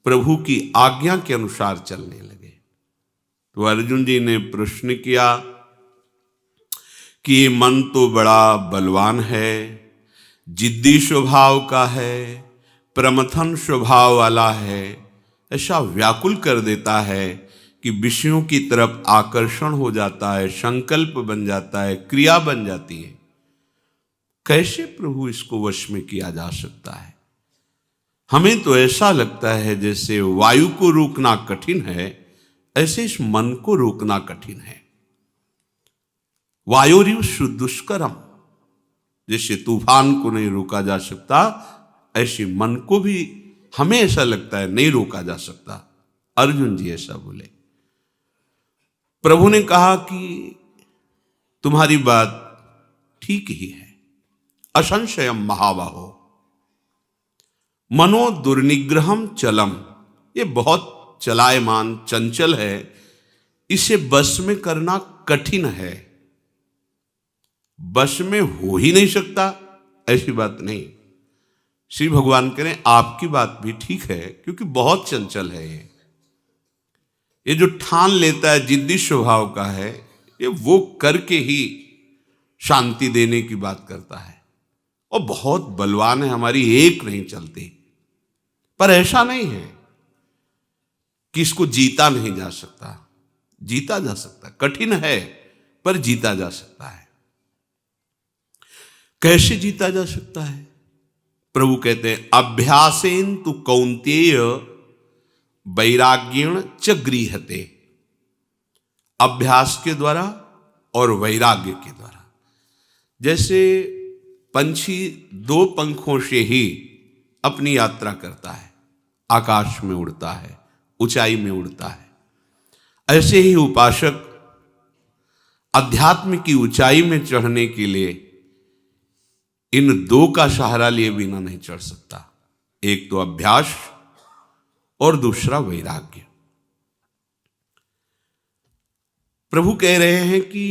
प्रभु की आज्ञा के अनुसार चलने लगे। तो अर्जुन जी ने प्रश्न किया कि ये मन तो बड़ा बलवान है, जिद्दी स्वभाव का है, प्रमथन स्वभाव वाला है, ऐसा व्याकुल कर देता है कि विषयों की तरफ आकर्षण हो जाता है, संकल्प बन जाता है, क्रिया बन जाती है। कैसे प्रभु इसको वश में किया जा सकता है? हमें तो ऐसा लगता है जैसे वायु को रोकना कठिन है, ऐसे इस मन को रोकना कठिन है। वायोरिव दुष्करम, जैसे तूफान को नहीं रोका जा सकता, ऐसे मन को भी हमें ऐसा लगता है नहीं रोका जा सकता। अर्जुन जी ऐसा बोले। प्रभु ने कहा कि तुम्हारी बात ठीक ही है। असंशयम महाबाहो मनो दुर्निग्रहम चलम, ये बहुत चलायमान चंचल है, इसे बस में करना कठिन है। बस में हो ही नहीं सकता ऐसी बात नहीं। श्री भगवान कह रहे हैं आपकी बात भी ठीक है, क्योंकि बहुत चंचल है ये जो ठान लेता है, जिद्दी स्वभाव का है, ये वो करके ही शांति देने की बात करता है और बहुत बलवान है, हमारी एक नहीं चलती। पर ऐसा नहीं है कि इसको जीता नहीं जा सकता, जीता जा सकता, कठिन है पर जीता जा सकता है। कैसे जीता जा सकता है? प्रभु कहते हैं अभ्यासेन तु कौन्तेय वैराग्येण च गृह्यते, अभ्यास के द्वारा और वैराग्य के द्वारा। जैसे पंछी दो पंखों से ही अपनी यात्रा करता है, आकाश में उड़ता है, ऊंचाई में उड़ता है, ऐसे ही उपासक अध्यात्म की ऊंचाई में चढ़ने के लिए इन दो का सहारा लिए बिना नहीं चढ़ सकता। एक तो अभ्यास और दूसरा वैराग्य। प्रभु कह रहे हैं कि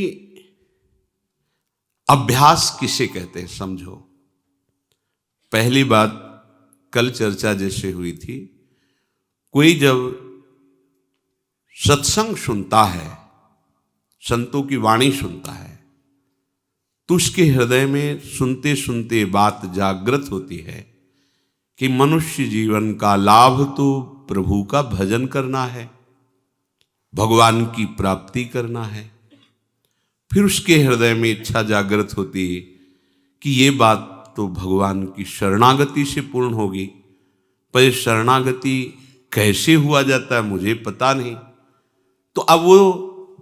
अभ्यास किसे कहते हैं समझो। पहली बात कल चर्चा जैसे हुई थी, कोई जब सत्संग सुनता है, संतों की वाणी सुनता है, तो उसके हृदय में सुनते सुनते बात जागृत होती है कि मनुष्य जीवन का लाभ तो प्रभु का भजन करना है, भगवान की प्राप्ति करना है। फिर उसके हृदय में इच्छा जागृत होती है कि ये बात तो भगवान की शरणागति से पूर्ण होगी, पर शरणागति कैसे हुआ जाता है मुझे पता नहीं। तो अब वो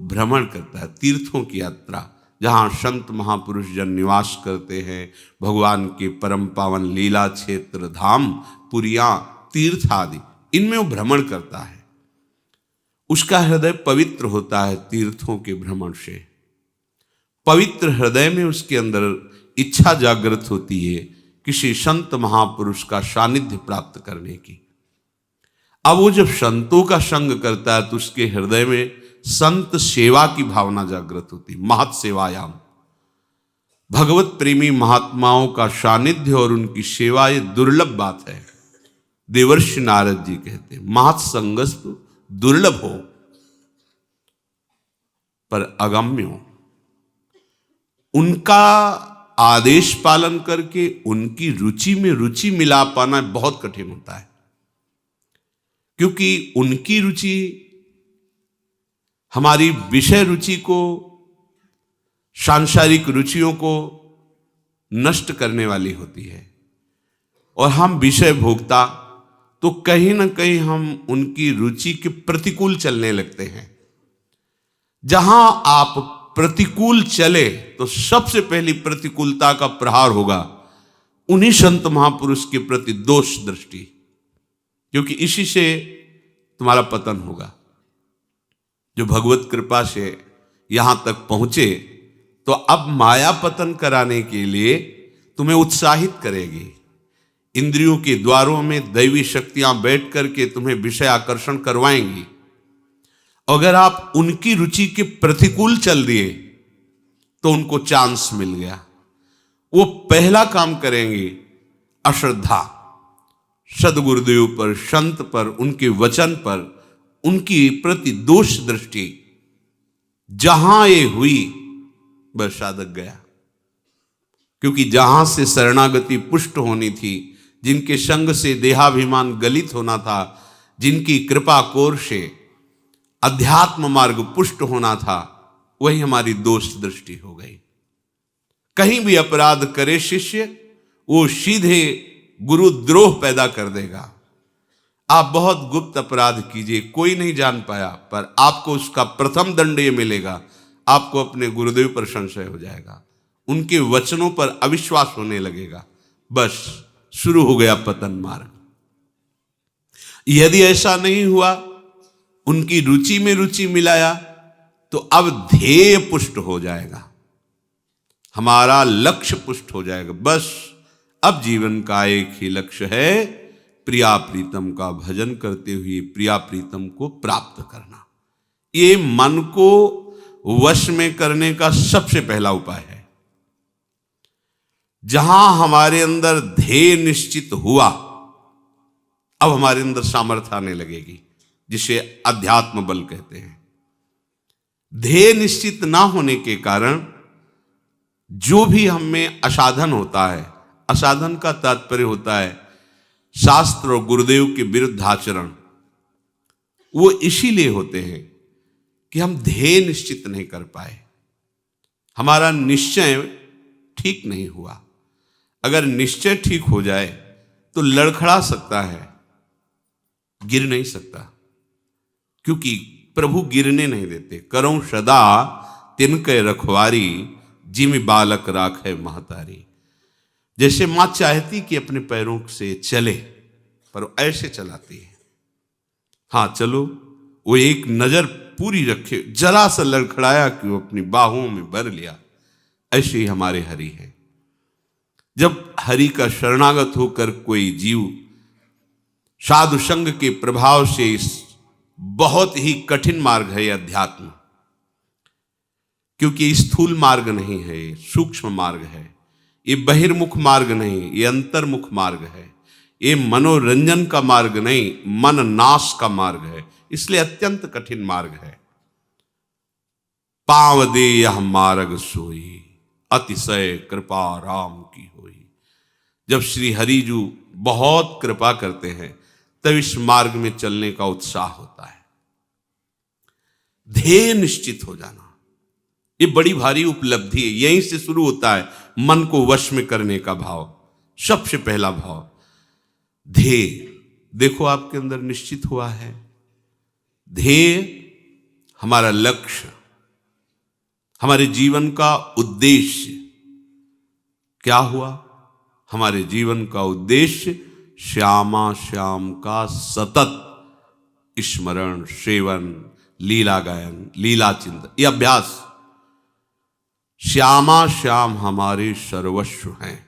भ्रमण करता है, तीर्थों की यात्रा, जहाँ संत महापुरुष जन निवास करते हैं, भगवान के परम पावन लीला क्षेत्र धाम पुरियां तीर्थ आदि, इनमें वो भ्रमण करता है। उसका हृदय पवित्र होता है तीर्थों के भ्रमण से। पवित्र हृदय में उसके अंदर इच्छा जागृत होती है किसी संत महापुरुष का सानिध्य प्राप्त करने की। अब वो जब संतों का संग करता है तो उसके हृदय में संत सेवा की भावना जागृत होती। महत सेवायाम, भगवत प्रेमी महात्माओं का सानिध्य और उनकी सेवा ये दुर्लभ बात है। देवर्षि नारद जी कहते हैं महत संगस्तु दुर्लभ हो पर अगम्यो। उनका आदेश पालन करके उनकी रुचि में रुचि मिला पाना बहुत कठिन होता है, क्योंकि उनकी रुचि हमारी विषय रुचि को, सांसारिक रुचियों को नष्ट करने वाली होती है, और हम विषय भोक्ता, तो कहीं ना कहीं हम उनकी रुचि के प्रतिकूल चलने लगते हैं। जहां आप प्रतिकूल चले तो सबसे पहली प्रतिकूलता का प्रहार होगा उन्हीं संत महापुरुष के प्रति दोष दृष्टि, क्योंकि इसी से तुम्हारा पतन होगा। जो भगवत कृपा से यहां तक पहुंचे तो अब माया पतन कराने के लिए तुम्हें उत्साहित करेगी। इंद्रियों के द्वारों में दैवी शक्तियां बैठ करके तुम्हें विषय आकर्षण करवाएंगी। अगर आप उनकी रुचि के प्रतिकूल चल दिए तो उनको चांस मिल गया। वो पहला काम करेंगे अश्रद्धा, सदगुरुदेव पर, संत पर, उनके वचन पर, उनकी प्रति दोष दृष्टि जहां ये हुई बस साधक गया। क्योंकि जहां से शरणागति पुष्ट होनी थी, जिनके संग से देहाभिमान गलित होना था, जिनकी कृपा कोर से अध्यात्म मार्ग पुष्ट होना था, वही हमारी दोष दृष्टि हो गई। कहीं भी अपराध करे शिष्य, वो सीधे गुरुद्रोह पैदा कर देगा। आप बहुत गुप्त अपराध कीजिए, कोई नहीं जान पाया, पर आपको उसका प्रथम दंड ये मिलेगा, आपको अपने गुरुदेव पर संशय हो जाएगा, उनके वचनों पर अविश्वास होने लगेगा, बस शुरू हो गया पतन मार्ग। यदि ऐसा नहीं हुआ, उनकी रुचि में रुचि मिलाया, तो अब ध्येय पुष्ट हो जाएगा, हमारा लक्ष्य पुष्ट हो जाएगा। बस अब जीवन का एक ही लक्ष्य है, प्रिया प्रीतम का भजन करते हुए प्रिया प्रीतम को प्राप्त करना। ये मन को वश में करने का सबसे पहला उपाय है। जहां हमारे अंदर ध्येय निश्चित हुआ, अब हमारे अंदर सामर्थ्य आने लगेगी, जिसे अध्यात्म बल कहते हैं। ध्येय निश्चित ना होने के कारण जो भी हम में असाधन होता है, असाधन का तात्पर्य होता है शास्त्र और गुरुदेव के विरुद्ध आचरण, वो इसीलिए होते हैं कि हम ध्येय निश्चित नहीं कर पाए, हमारा निश्चय ठीक नहीं हुआ। अगर निश्चय ठीक हो जाए तो लड़खड़ा सकता है, गिर नहीं सकता, क्योंकि प्रभु गिरने नहीं देते। करऊं सदा तिनके रखवारी, जिम बालक राखे महतारी। जैसे मां चाहती कि अपने पैरों से चले, पर वो ऐसे चलाती है। हाँ चलो, वो एक नजर पूरी रखे, जरा सा लड़खड़ाया कि वो अपनी बाहों में भर लिया। ऐसे ही हमारे हरि है। जब हरि का शरणागत होकर कोई जीव साधु संग के प्रभाव से, इस बहुत ही कठिन मार्ग है यह अध्यात्म, क्योंकि स्थूल मार्ग नहीं है, ये सूक्ष्म मार्ग है, ये बहिर्मुख मार्ग नहीं, ये अंतर्मुख मार्ग है, ये मनोरंजन का मार्ग नहीं, मन नाश का मार्ग है, इसलिए अत्यंत कठिन मार्ग है। पांव दे यह मार्ग सोई, अतिशय कृपा राम की होई। जब श्री हरिजू बहुत कृपा करते हैं, तब इस मार्ग में चलने का उत्साह होता है। ध्येय निश्चित हो जाना, ये बड़ी भारी उपलब्धि है। यहीं से शुरू होता है मन को वश में करने का भाव। सबसे पहला भाव ध्येय। देखो आपके अंदर निश्चित हुआ है ध्येय, हमारा लक्ष्य, हमारे जीवन का उद्देश्य क्या हुआ? हमारे जीवन का उद्देश्य श्यामा श्याम का सतत स्मरण, सेवन, लीला गायन, लीला चिंतन, ये अभ्यास। श्यामा श्याम हमारे सर्वस्व हैं।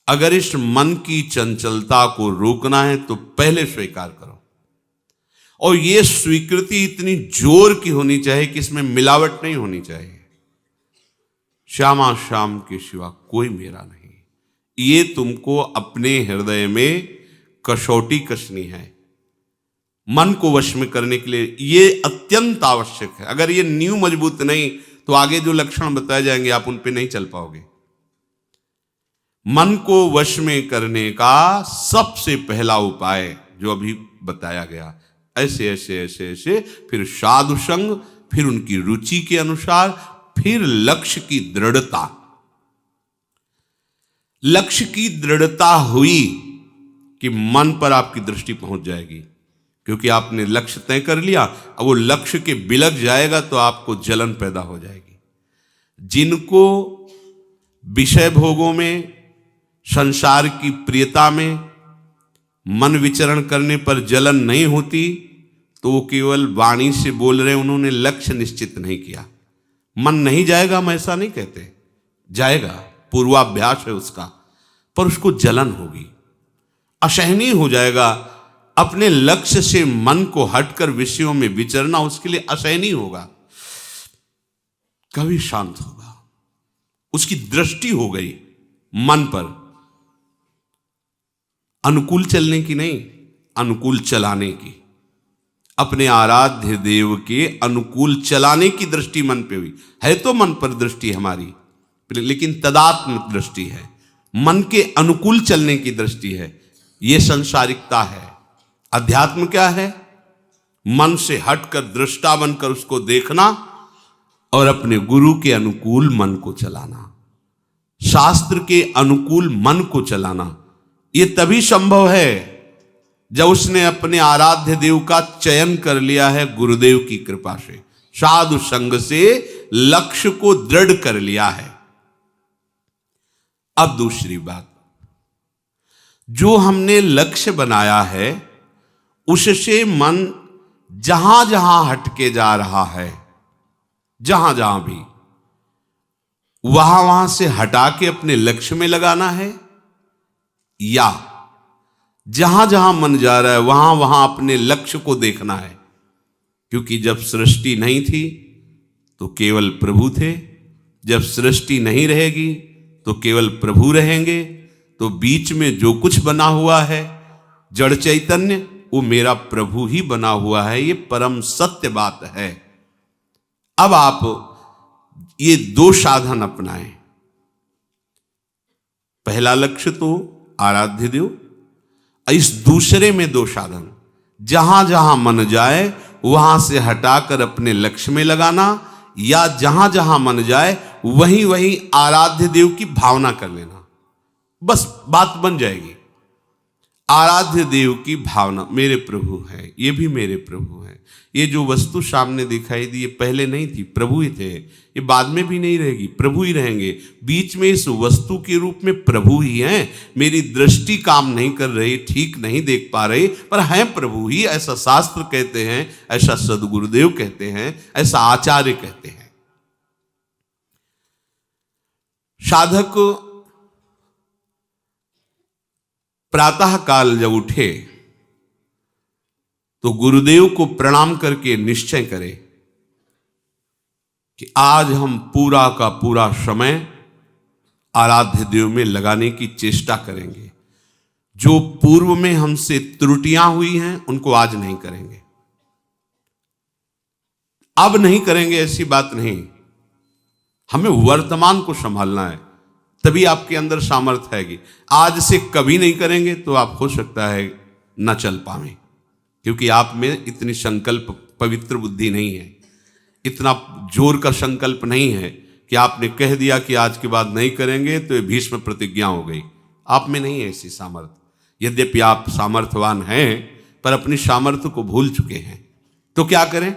अगर इस मन की चंचलता को रोकना है तो पहले स्वीकार करो, और यह स्वीकृति इतनी जोर की होनी चाहिए कि इसमें मिलावट नहीं होनी चाहिए। श्यामा श्याम के सिवा कोई मेरा नहीं, ये तुमको अपने हृदय में कसौटी कसनी है। मन को वश में करने के लिए ये अत्यंत आवश्यक है। अगर ये नींव मजबूत नहीं तो आगे जो लक्षण बताए जाएंगे आप उन पे नहीं चल पाओगे। मन को वश में करने का सबसे पहला उपाय जो अभी बताया गया, ऐसे ऐसे ऐसे ऐसे, फिर साधु संग, फिर उनकी रुचि के अनुसार, फिर लक्ष्य की दृढ़ता। लक्ष्य की दृढ़ता हुई कि मन पर आपकी दृष्टि पहुंच जाएगी, क्योंकि आपने लक्ष्य तय कर लिया। अब वो लक्ष्य के बिलक जाएगा तो आपको जलन पैदा हो जाएगी। जिनको विषय भोगों में, संसार की प्रियता में मन विचरण करने पर जलन नहीं होती, तो वो केवल वाणी से बोल रहे, उन्होंने लक्ष्य निश्चित नहीं किया। मन नहीं जाएगा, हम ऐसा नहीं कहते, जाएगा, पूर्वाभ्यास है उसका, पर उसको जलन होगी, असहनीय हो जाएगा। अपने लक्ष्य से मन को हटकर विषयों में विचरना उसके लिए असहनीय होगा। कभी शांत होगा, उसकी दृष्टि हो गई मन पर। अनुकूल चलने की नहीं, अनुकूल चलाने की। अपने आराध्य देव के अनुकूल चलाने की दृष्टि मन पे हुई है। तो मन पर दृष्टि हमारी, लेकिन तदात्म दृष्टि है, मन के अनुकूल चलने की दृष्टि है। यह संसारिकता है। अध्यात्म क्या है? मन से हटकर दृष्टा बनकर उसको देखना और अपने गुरु के अनुकूल मन को चलाना, शास्त्र के अनुकूल मन को चलाना। यह तभी संभव है जब उसने अपने आराध्य देव का चयन कर लिया है गुरुदेव की कृपा से, साधु संग से लक्ष्य को दृढ़ कर लिया है। अब दूसरी बात, जो हमने लक्ष्य बनाया है उससे मन जहां जहां हटके जा रहा है, जहां जहां भी, वहां वहां से हटा के अपने लक्ष्य में लगाना है, या जहां जहां मन जा रहा है वहां वहां अपने लक्ष्य को देखना है। क्योंकि जब सृष्टि नहीं थी तो केवल प्रभु थे, जब सृष्टि नहीं रहेगी तो केवल प्रभु रहेंगे। तो बीच में जो कुछ बना हुआ है जड़ चैतन्य, वो मेरा प्रभु ही बना हुआ है। ये परम सत्य बात है। अब आप ये दो साधन अपनाएं। पहला लक्ष्य तो आराध्य देव, इस दूसरे में दो साधन, जहां जहां मन जाए वहां से हटाकर अपने लक्ष्य में लगाना, या जहां जहां मन जाए वहीं वहीं आराध्य देव की भावना कर लेना। बस बात बन जाएगी। आराध्य देव की भावना, मेरे प्रभु हैं, ये भी मेरे प्रभु हैं। ये जो वस्तु सामने दिखाई दी ये पहले नहीं थी, प्रभु ही थे। ये बाद में भी नहीं रहेगी, प्रभु ही रहेंगे। बीच में इस वस्तु के रूप में प्रभु ही हैं। मेरी दृष्टि काम नहीं कर रही, ठीक नहीं देख पा रही, पर हैं प्रभु ही। ऐसा शास्त्र कहते हैं, ऐसा सदगुरुदेव कहते हैं, ऐसा आचार्य कहते हैं। साधक प्रातः काल जब उठे तो गुरुदेव को प्रणाम करके निश्चय करे कि आज हम पूरा का पूरा समय आराध्य देव में लगाने की चेष्टा करेंगे। जो पूर्व में हमसे त्रुटियां हुई हैं उनको आज नहीं करेंगे। अब नहीं करेंगे ऐसी बात नहीं, हमें वर्तमान को संभालना है, तभी आपके अंदर सामर्थ्य आएगी। आज से कभी नहीं करेंगे तो आप हो सकता है न चल पाए, क्योंकि आप में इतनी संकल्प पवित्र बुद्धि नहीं है, इतना जोर का संकल्प नहीं है कि आपने कह दिया कि आज के बाद नहीं करेंगे तो ये भीष्म प्रतिज्ञा हो गई। आप में नहीं है ऐसी सामर्थ्य। यद्यपि आप सामर्थ्यवान हैं पर अपनी सामर्थ्य को भूल चुके हैं। तो क्या करें?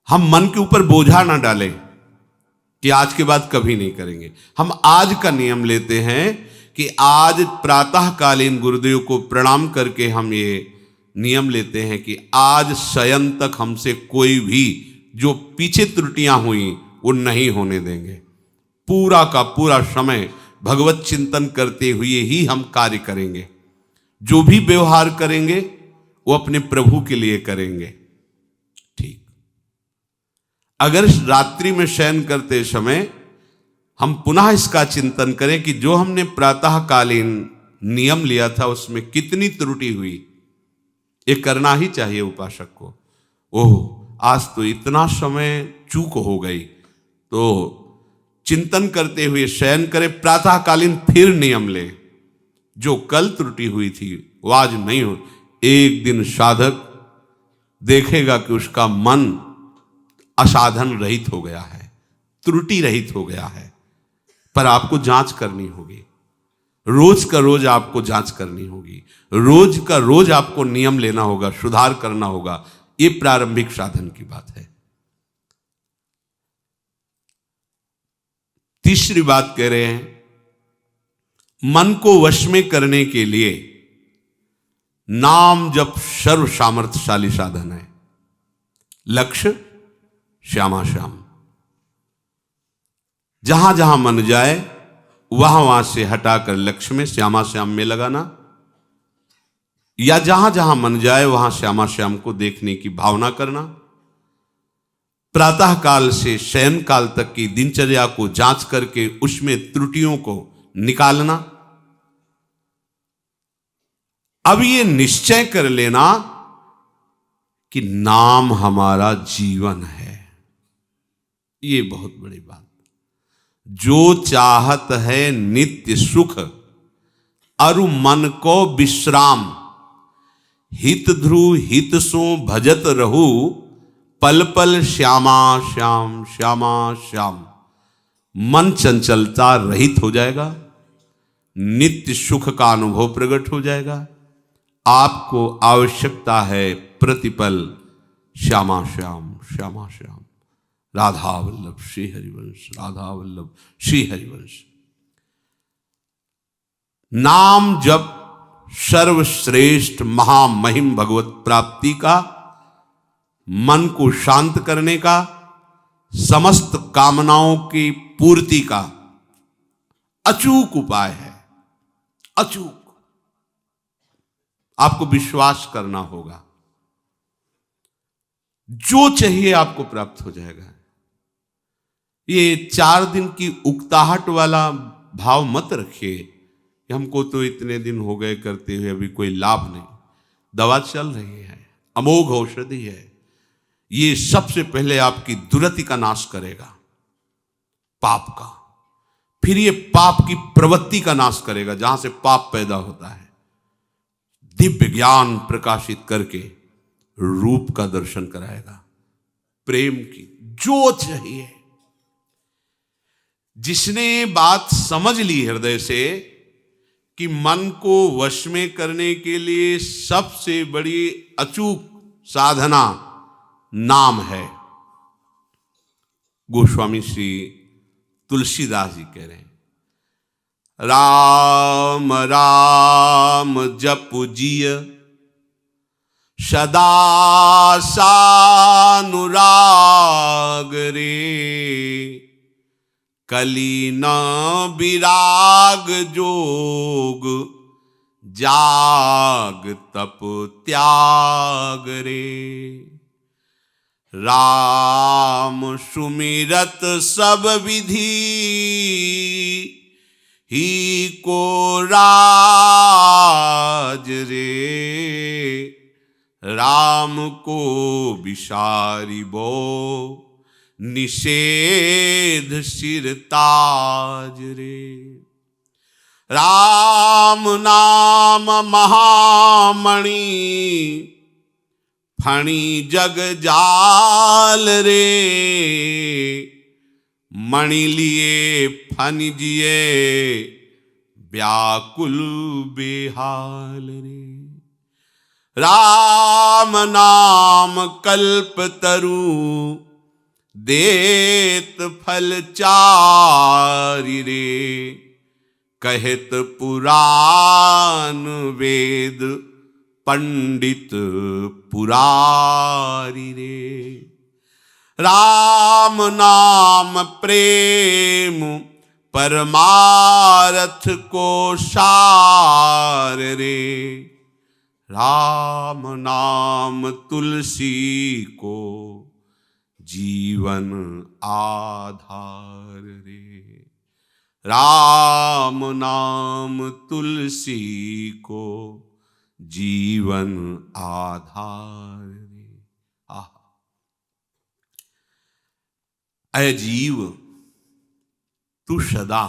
हम मन के ऊपर बोझा ना डालें कि आज के बाद कभी नहीं करेंगे। हम आज का नियम लेते हैं कि आज प्रातःकालीन गुरुदेव को प्रणाम करके हम ये नियम लेते हैं कि आज शयन तक हमसे कोई भी जो पीछे त्रुटियां हुई वो नहीं होने देंगे। पूरा का पूरा समय भगवत चिंतन करते हुए ही हम कार्य करेंगे। जो भी व्यवहार करेंगे वो अपने प्रभु के लिए करेंगे। ठीक। अगर रात्रि में शयन करते समय हम पुनः इसका चिंतन करें कि जो हमने प्रातःकालीन नियम लिया था उसमें कितनी त्रुटि हुई, ये करना ही चाहिए उपासक को। ओह, आज तो इतना समय चूक हो गई, तो चिंतन करते हुए शयन करें। प्रातःकालीन फिर नियम ले, जो कल त्रुटि हुई थी वो आज नहीं हो। एक दिन साधक देखेगा कि उसका मन असाधन रहित हो गया है, त्रुटि रहित हो गया है। पर आपको जांच करनी होगी, रोज का रोज आपको जांच करनी होगी, रोज का रोज आपको नियम लेना होगा, सुधार करना होगा। ये प्रारंभिक साधन की बात है। तीसरी बात कह रहे हैं, मन को वश में करने के लिए नाम जप सर्व सामर्थ्यशाली साधन है। लक्ष्य श्यामा श्याम, जहां जहां मन जाए वहां वहां से हटाकर लक्ष्य में श्यामा श्याम में लगाना, या जहां जहां मन जाए वहां श्यामा श्याम को देखने की भावना करना। प्रातः काल से शयन काल तक की दिनचर्या को जांच करके उसमें त्रुटियों को निकालना। अब ये निश्चय कर लेना कि नाम हमारा जीवन है। ये बहुत बड़ी बात। जो चाहत है नित्य सुख, अरु मन को विश्राम, हित ध्रुव हित सो भजत रहू, पल पल श्यामा श्याम श्यामा श्याम। मन चंचलता रहित हो जाएगा, नित्य सुख का अनुभव प्रकट हो जाएगा। आपको आवश्यकता है प्रतिपल श्यामा श्याम श्यामा श्याम। राधा वल्लभ श्री हरिवंश, राधा वल्लभ श्री हरिवंश। नाम जप सर्वश्रेष्ठ महामहिम भगवत प्राप्ति का, मन को शांत करने का, समस्त कामनाओं की पूर्ति का अचूक उपाय है। अचूक। आपको विश्वास करना होगा, जो चाहिए आपको प्राप्त हो जाएगा। ये 4 दिन की उकताहट वाला भाव मत रखिए कि हमको तो इतने दिन हो गए करते हुए, अभी कोई लाभ नहीं। दवा चल रही है, अमोघ औषधि है। ये सबसे पहले आपकी दुर्गति का नाश करेगा, पाप का। फिर ये पाप की प्रवृत्ति का नाश करेगा, जहां से पाप पैदा होता है। दिव्य ज्ञान प्रकाशित करके रूप का दर्शन कराएगा, प्रेम की जो चाहिए। जिसने बात समझ ली हृदय से कि मन को वश में करने के लिए सबसे बड़ी अचूक साधना नाम है। गोस्वामी श्री तुलसीदास जी कह रहे हैं, राम राम जपु जिय सदा सानुराग रे, कली न विराग जोग जाग तप त्याग रे। राम सुमिरत सब विधि ही को राज रे, राम को विसारी बो निषेध सिर ताज रे। राम नाम महामणि फणी जग जाल रे, मणि लिए फनि जिए व्याकुल बेहाल रे। राम नाम कल्प तरु देत फल चारि रे, कहत पुराण वेद पंडित पुरारी रे। राम नाम प्रेम परमारथ को सार रे, राम नाम तुलसी को जीवन आधार रे। राम नाम तुलसी को जीवन आधार रे। ऐ जीव तू सदा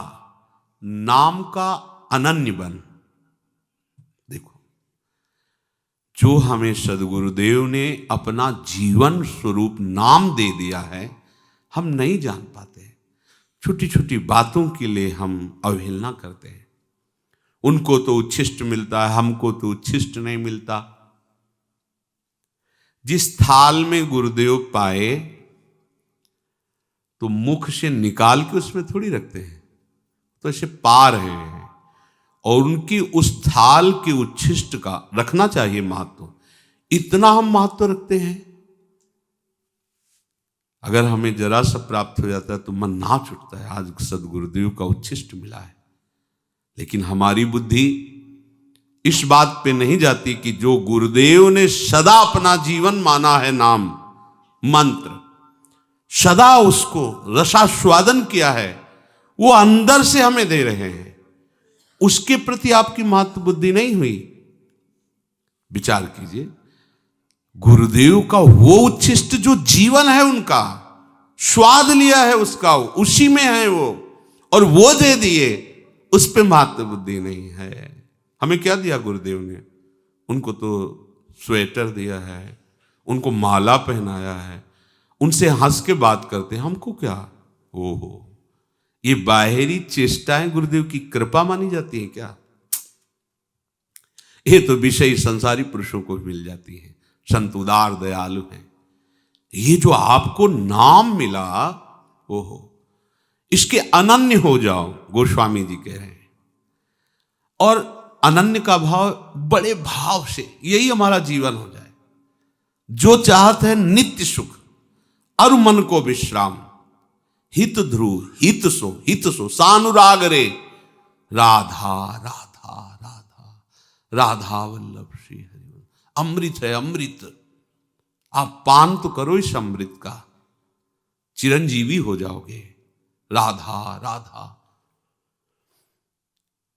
नाम का अनन्य बन। देखो, जो हमें सद्गुरुदेव ने अपना जीवन स्वरूप नाम दे दिया है, हम नहीं जान पाते। छोटी छोटी बातों के लिए हम अवहेलना करते हैं। उनको तो उच्छिष्ट मिलता है, हमको तो उच्छिष्ट नहीं मिलता। जिस थाल में गुरुदेव पाए तो मुख से निकाल के उसमें थोड़ी रखते हैं, तो ऐसे पा रहे हैं। और उनकी उस थाल के उच्छिष्ट का रखना चाहिए महत्व। इतना हम महत्व रखते हैं। अगर हमें जरा सा प्राप्त हो जाता है तो मन नाच उठता है, आज सद्गुरुदेव का उच्छिष्ट मिला है। लेकिन हमारी बुद्धि इस बात पे नहीं जाती कि जो गुरुदेव ने सदा अपना जीवन माना है, नाम मंत्र, सदा उसको रसास्वादन किया है, वो अंदर से हमें दे रहे हैं। उसके प्रति आपकी महत्व बुद्धि नहीं हुई। विचार कीजिए, गुरुदेव का वो उच्छिष्ट जो जीवन है, उनका स्वाद लिया है उसका, उसी में है वो, और वो दे दिए, उस पे मात्र बुद्धि नहीं है। हमें क्या दिया गुरुदेव ने? उनको तो स्वेटर दिया है, उनको माला पहनाया है, उनसे हंस के बात करते हैं, हमको क्या? ओहो, ये बाहरी चेष्टाएं गुरुदेव की कृपा मानी जाती है क्या? ये तो विषय संसारी पुरुषों को मिल जाती है। संत उदार दयालु हैं। ये जो आपको नाम मिला, ओहो, इसके अनन्य हो जाओ, गोस्वामी जी कह रहे हैं। और अनन्य का भाव बड़े भाव से, यही हमारा जीवन हो जाए। जो चाहते हैं नित्य सुख और मन को विश्राम, हित ध्रुव हित सो सानुराग रे, राधा राधा राधा राधा वल्लभ श्री हरि। अमृत है अमृत, आप पान तो करो इस अमृत का, चिरंजीवी हो जाओगे। राधा राधा